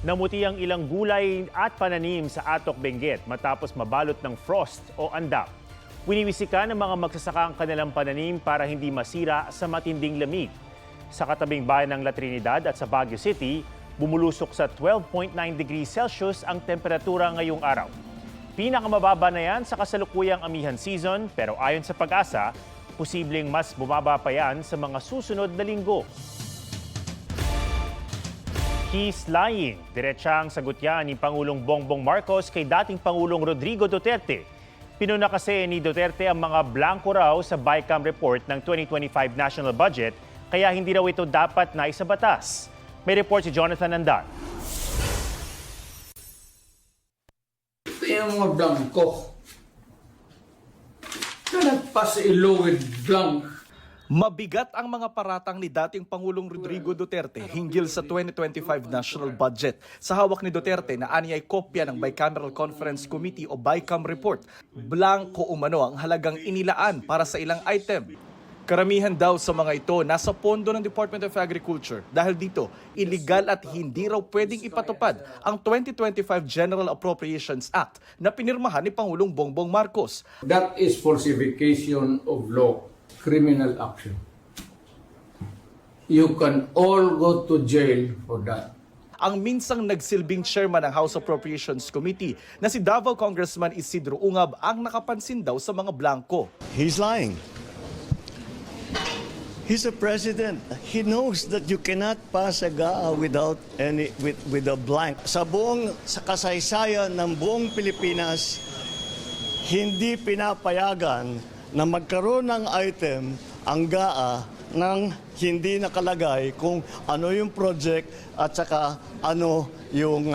Namuti ang ilang gulay at pananim sa Atok, Benguet matapos mabalot ng frost o andap. Winiwisika ng mga magsasaka ang kanilang pananim para hindi masira sa matinding lamig. Sa katabing bayan ng La Trinidad at sa Baguio City, bumulusok sa 12.9 degrees Celsius ang temperatura ngayong araw. Pinakamababa na yan sa kasalukuyang amihan season, pero ayon sa Pag-asa, posibleng mas bumaba pa yan sa mga susunod na linggo. He's lying. Diretsang sagot yan ni Pangulong Bongbong Marcos kay dating Pangulong Rodrigo Duterte. Pinuna kasi ni Duterte ang mga blanco raw sa BICAM report ng 2025 national budget, kaya hindi raw ito dapat na isabatas. May report si Jonathan Andal. Yung mga blanco. Nagpas ilugid blank. Mabigat ang mga paratang ni dating Pangulong Rodrigo Duterte hinggil sa 2025 national budget. Sa hawak ni Duterte na aniyay kopya ng Bicameral Conference Committee o BICAM report, blanco umano ang halagang inilaan para sa ilang item. Karamihan daw sa mga ito nasa pondo ng Department of Agriculture dahil dito illegal at hindi raw pwedeng ipatupad ang 2025 General Appropriations Act na pinirmahan ni Pangulong Bongbong Marcos. That is falsification of law. Criminal action. You can all go to jail for that. Ang minsang nagsilbing chairman ng House Appropriations Committee na si Davao Congressman Isidro Ungab ang nakapansin daw sa mga blanco. He's lying. He's a president. He knows that you cannot pass a GAA without with a blank. Sa kasaysayan ng buong Pilipinas, hindi pinapayagan na magkaroon ng item ang GAA nang hindi nakalagay kung ano yung project at saka ano yung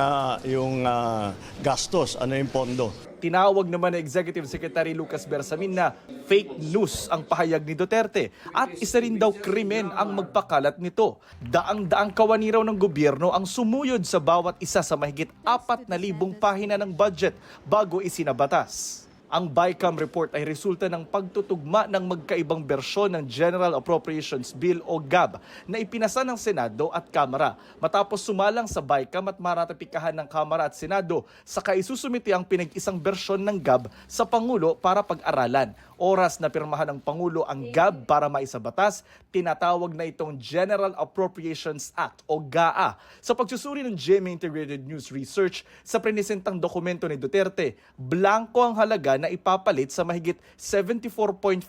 gastos, ano yung pondo. Tinawag naman ni Executive Secretary Lucas Bersamin na fake news ang pahayag ni Duterte at isa rin daw krimen ang magpakalat nito. Daang-daang kawani raw ng gobyerno ang sumuyod sa bawat isa sa mahigit 4,000 pahina ng budget bago isinabatas. Ang BICAM report ay resulta ng pagtutugma ng magkaibang bersyon ng General Appropriations Bill o GAB na ipinasa ng Senado at Kamara. Matapos sumalang sa BICAM at maratapikahan ng Kamara at Senado, saka isusumiti ang pinag-isang bersyon ng GAB sa Pangulo para pag-aralan. Oras na pirmahan ng Pangulo ang GAB para maisabatas, tinatawag na itong General Appropriations Act o GAA. Sa pagsusuri ng GMA Integrated News Research, sa prinisentang dokumento ni Duterte, blanco ang halaga na ipapalit sa mahigit 74.57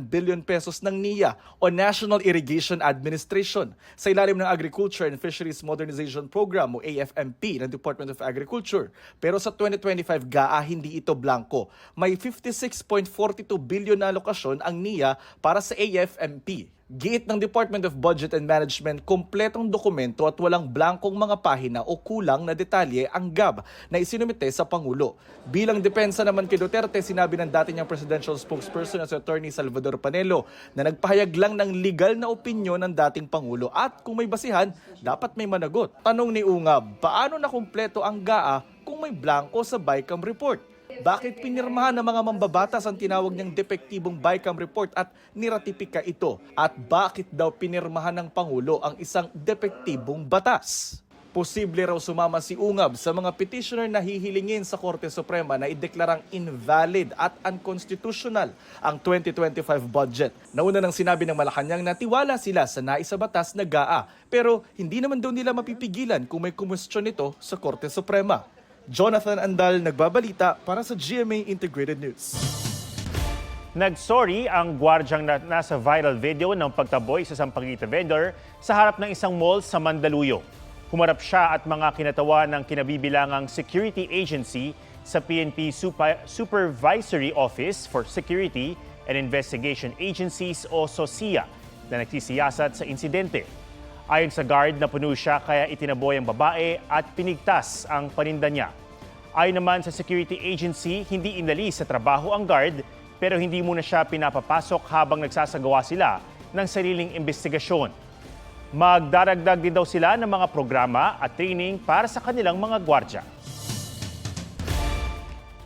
billion pesos ng NIA o National Irrigation Administration sa ilalim ng Agriculture and Fisheries Modernization Program o AFMP ng Department of Agriculture. Pero sa 2025 GAA, hindi ito blanco. May 56.42 billion na alokasyon ang NIA para sa AFMP. Giit ng Department of Budget and Management, kompletong dokumento at walang blankong mga pahina o kulang na detalye ang GAB na isinumite sa Pangulo. Bilang depensa naman kay Duterte, sinabi ng dati niyang presidential spokesperson na si Attorney Salvador Panelo na nagpahayag lang ng legal na opinyon ng dating Pangulo at kung may basihan, dapat may managot. Tanong ni Ungab, paano nakumpleto ang GAA kung may blanko sa BICAM report? Bakit pinirmahan ng mga mambabatas ang tinawag niyang depektibong BICAM report at niratipika ito? At bakit daw pinirmahan ng Pangulo ang isang depektibong batas? Posible raw sumama si Ungab sa mga petitioner na hihilingin sa Korte Suprema na ideklarang invalid at unconstitutional ang 2025 budget. Nauna nang sinabi ng Malacanang na tiwala sila sa naisabatas na GAA, pero hindi naman daw nila mapipigilan kung may kumwestiyon ito sa Korte Suprema. Jonathan Andal, nagbabalita para sa GMA Integrated News. Nagsorry ang gwardyang nasa viral video ng pagtaboy sa Sampaguita vendor sa harap ng isang mall sa Mandaluyong. Humarap siya at mga kinatawa ng kinabibilangang security agency sa PNP Supervisory Office for Security and Investigation Agencies o SOSIA na nagsisiyasat sa insidente. Ayon sa guard, napuno siya kaya itinaboy ang babae at pinigtas ang paninda niya. Ayon naman sa security agency, hindi inalis sa trabaho ang guard pero hindi muna siya pinapapasok habang nagsasagawa sila ng sariling investigasyon. Magdaragdag din daw sila ng mga programa at training para sa kanilang mga gwardya.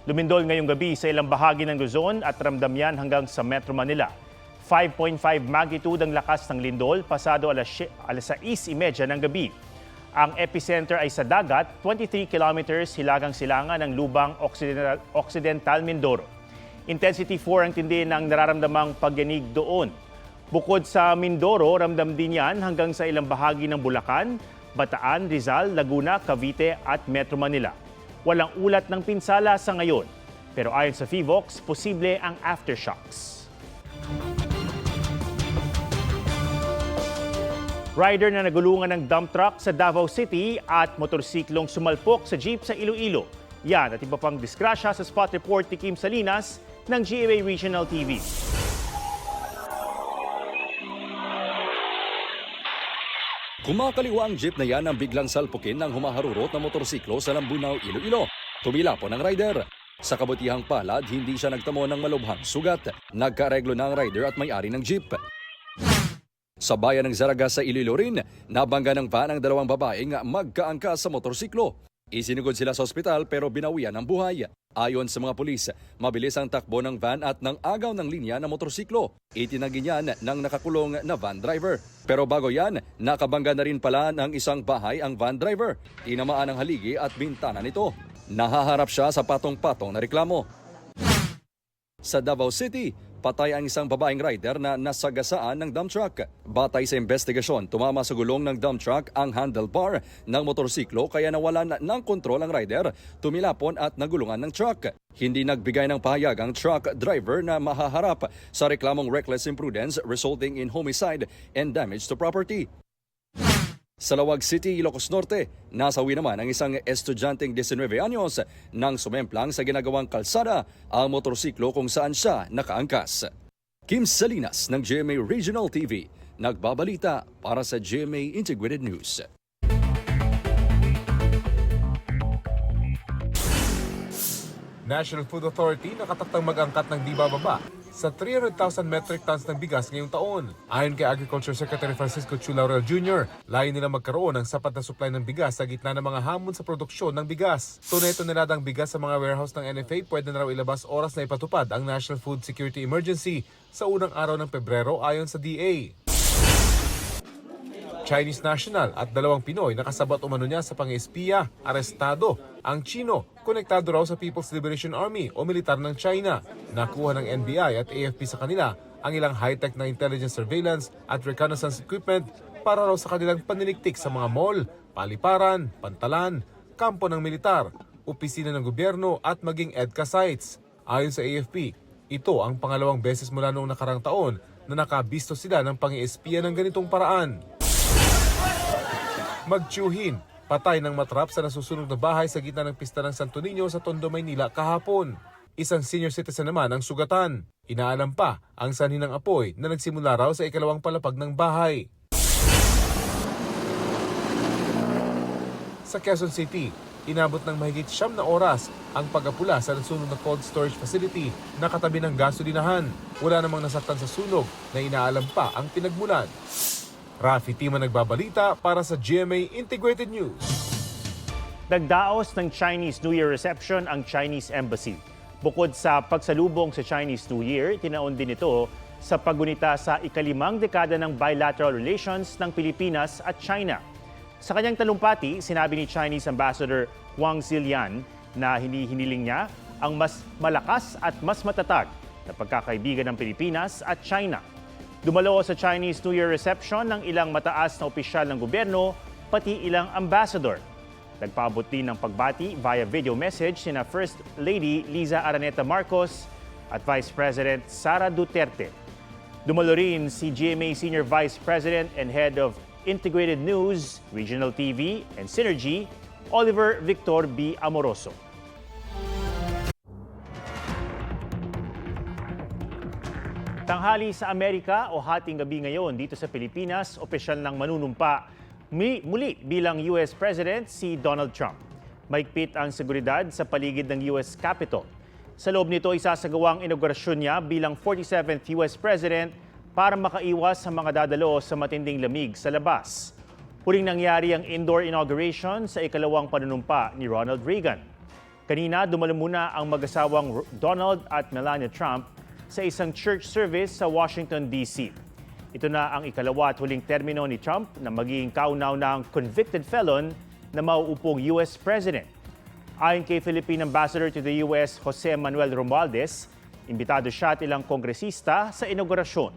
Lumindol ngayong gabi sa ilang bahagi ng Luzon at ramdam yan hanggang sa Metro Manila. 5.5 magnitude ang lakas ng lindol pasado alas 6:30 ng gabi. Ang epicenter ay sa dagat, 23 kilometers hilagang-silangan ng lubang Occidental Mindoro. Intensity 4 ang tindi ng nararamdamang pagyanig doon. Bukod sa Mindoro, ramdam din yan hanggang sa ilang bahagi ng Bulacan, Bataan, Rizal, Laguna, Cavite at Metro Manila. Walang ulat ng pinsala sa ngayon. Pero ayon sa FIVOX, posible ang aftershocks. Rider na nagulungan ng dump truck sa Davao City at motorsiklong sumalpok sa jeep sa Iloilo. Yan at iba pang disgrasya sa spot report ni Kim Salinas ng GMA Regional TV. Kumakaliwa ang jeep na yan ang biglang salpukin ng humaharurot na motorsiklo sa Lambunaw, Iloilo. Tumilapon ang rider. Sa kabutihang palad, hindi siya nagtamo ng malubhang sugat. Nagkareglo na ang rider at may-ari ng jeep. Sa bayan ng Zaraga sa Iloilo rin, nabangga ng van ang dalawang babaeng magkaangkas sa motorsiklo. Isinugod sila sa ospital pero binawian ng buhay. Ayon sa mga pulis, mabilis ang takbo ng van at ng agaw ng linya ng motorsiklo. Itinanggi niyan ng nakakulong na van driver. Pero bago yan, nakabangga na rin pala ng isang bahay ang van driver. Tinamaan ang haligi at bintana nito. Nahaharap siya sa patong-patong na reklamo. Sa Davao City, patay ang isang babaeng rider na nasagasaan ng dump truck. Batay sa investigasyon, tumama sa gulong ng dump truck ang handlebar ng motorsiklo kaya nawalan ng kontrol ang rider, tumilapon at nagulungan ng truck. Hindi nagbigay ng pahayag ang truck driver na mahaharap sa reklamong reckless imprudence resulting in homicide and damage to property. Sa Lawag City, Ilocos Norte, nasawi naman ang isang estudyanteng 19 anyos nang sumemplang sa ginagawang kalsada ang motorsiklo kung saan siya nakaangkas. Kim Salinas ng GMA Regional TV, nagbabalita para sa GMA Integrated News. National Food Authority nakatakdang mag-angkat ng di bababa sa 300,000 metric tons ng bigas ngayong taon. Ayon kay Agriculture Secretary Francisco Chu Laurel Jr., layo nila magkaroon ng sapat na supply ng bigas sa gitna ng mga hamon sa produksyon ng bigas. Tunay-toneladang bigas sa mga warehouse ng NFA pwede na raw ilabas oras na ipatupad ang National Food Security Emergency sa unang araw ng Pebrero ayon sa DA. Chinese national at 2 Pinoy nakasabot umano niya sa pang-espiya, arestado. Ang Chino, konektado raw sa People's Liberation Army o militar ng China. Nakuha ng NBI at AFP sa kanila ang ilang high-tech na intelligence surveillance at reconnaissance equipment para raw sa kanilang paniniktik sa mga mall, paliparan, pantalan, kampo ng militar, opisina ng gobyerno at maging EDCA sites. Ayon sa AFP, ito ang pangalawang beses mula noong nakarang taon na nakabisto sila ng pang-espiya ng ganitong paraan. Magtiyuhin, patay ng matrap sa nasusunog na bahay sa gitna ng pista ng Santo Niño sa Tondo, Maynila kahapon. Isang senior citizen naman ang sugatan. Inaalam pa ang sanhi ng apoy na nagsimula raw sa ikalawang palapag ng bahay. Sa Quezon City, inabot ng mahigit 9 na oras ang pag-apula sa nasunog na cold storage facility na katabi ng gasolinahan. Wala namang nasaktan sa sunog na inaalam pa ang pinagmulan. Rafi Tima nagbabalita para sa GMA Integrated News. Nagdaos ng Chinese New Year reception ang Chinese Embassy. Bukod sa pagsalubong sa Chinese New Year, tinaon din ito sa paggunita sa ika-5 dekada ng bilateral relations ng Pilipinas at China. Sa kanyang talumpati, sinabi ni Chinese Ambassador Wang Zilian na hinihiniling niya ang mas malakas at mas matatag na pagkakaibigan ng Pilipinas at China. Dumalo sa Chinese New Year reception ng ilang mataas na opisyal ng gobyerno, pati ilang ambassador. Nagpaabot din ng pagbati via video message sina First Lady Liza Araneta Marcos at Vice President Sara Duterte. Dumalo rin si GMA Senior Vice President and Head of Integrated News, Regional TV, and Synergy, Oliver Victor B. Amoroso. Tanghali sa Amerika o hating gabi ngayon dito sa Pilipinas, opisyal ng manunumpa muli bilang US President si Donald Trump. Mahigpit ang seguridad sa paligid ng US Capitol. Sa loob nito, isasagawang inaugurasyon niya bilang 47th US President para makaiwas sa mga dadalo sa matinding lamig sa labas. Huling nangyari ang indoor inauguration sa ikalawang panunumpa ni Ronald Reagan. Kanina, dumalo muna ang mag-asawang Donald at Melania Trump sa isang church service sa Washington, D.C. Ito na ang ikalawa at huling termino ni Trump na magiging kaunaunang convicted felon na mauupong US President. Ayon kay Philippine Ambassador to the US, Jose Manuel Romualdez, imbitado siya at ilang kongresista sa inaugurasyon.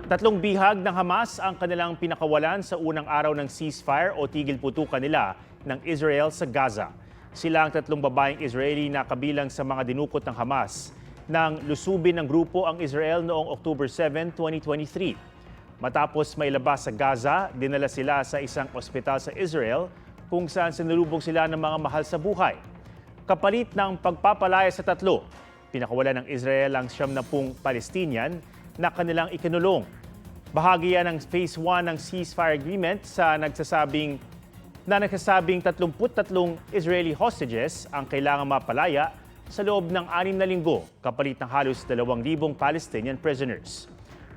3 bihag ng Hamas ang kanilang pinakawalan sa unang araw ng ceasefire o tigil putukan nila ng Israel sa Gaza. Sila ang 3 babaeng Israeli na kabilang sa mga dinukot ng Hamas nang lusubin ng grupo ang Israel noong October 7, 2023. Matapos mailabas sa Gaza, dinala sila sa isang ospital sa Israel kung saan sinulubong sila ng mga mahal sa buhay. Kapalit ng pagpapalaya sa 3, pinakawalan ng Israel ang 70 Palestinian na kanilang ikinulong. Bahagi yan ng Phase 1 ng ceasefire agreement sa nagsasabing 33 Israeli hostages ang kailangang mapalaya sa loob ng 6 na linggo, kapalit ng halos 2,000 Palestinian prisoners.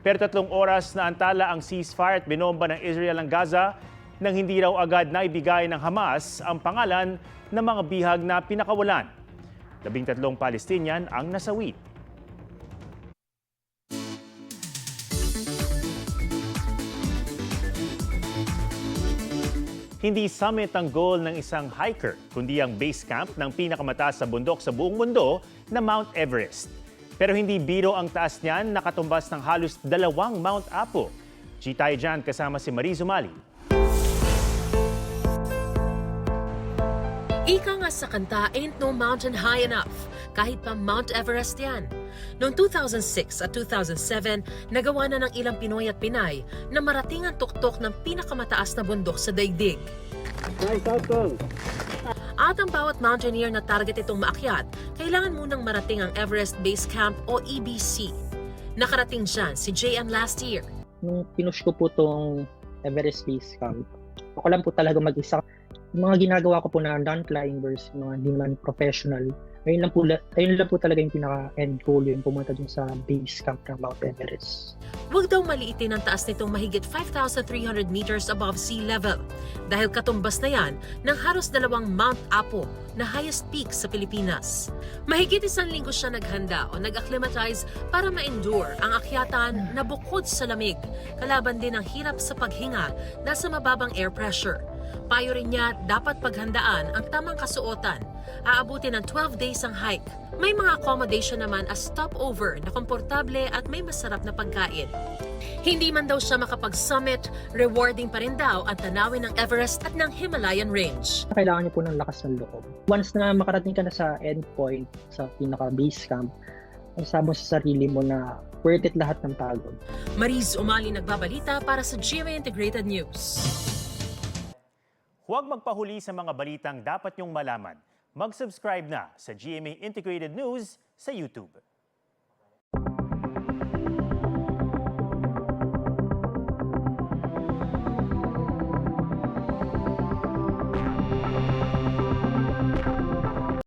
Pero 3 oras na antala ang ceasefire at binomba ng Israel ang Gaza nang hindi raw agad na ibigay ng Hamas ang pangalan ng mga bihag na pinakawalan. 13 Palestinian ang nasawi. Hindi summit ang goal ng isang hiker, kundi ang base camp ng pinakamataas sa bundok sa buong mundo na Mount Everest. Pero hindi biro ang taas niyan, nakatumbas ng halos 2 Mount Apo. Tayo dyan kasama si Mariz Umali. Ika nga sa kanta, ain't no mountain high enough. Kahit pa Mount Everest yan. Noong 2006 at 2007, nagawa na ng ilang Pinoy at Pinay na marating ang tuktok ng pinakamataas na bundok sa daigdig. At ang bawat mountaineer na target itong maakyat, kailangan munang marating ang Everest Base Camp o EBC. Nakarating dyan si JM last year. Nung pinush ko po itong Everest Base Camp, ako lang po talaga mag-isa. Yung mga ginagawa ko po na non-climbers, mga hindi man professional, ayun lang po talaga yung pinaka-end goal, yung pumunta dun sa base camp ng Mount Everest. Huwag daw maliitin ang taas nitong mahigit 5,300 meters above sea level dahil katumbas na yan ng halos 2 Mount Apo na highest peak sa Pilipinas. Mahigit 1 linggo siya naghanda o nag-acclimatize para ma-endure ang akyatan na bukod sa lamig, kalaban din ang hirap sa paghinga dahil sa mababang air pressure. Payo rin niya, dapat paghandaan ang tamang kasuotan. Aabutin ng 12 days ang hike. May mga accommodation naman as stopover na komportable at may masarap na pagkain. Hindi man daw siya makapag-summit, rewarding pa rin daw ang tanawin ng Everest at ng Himalayan Range. Kailangan niyo po ng lakas ng loob. Once na makarating ka na sa endpoint, sa pinaka-base camp, masasabi mo sa sarili mo na worth it lahat ng pagod. Mariz Umali nagbabalita para sa GMA Integrated News. Huwag magpahuli sa mga balitang dapat niyong malaman. Mag-subscribe na sa GMA Integrated News sa YouTube.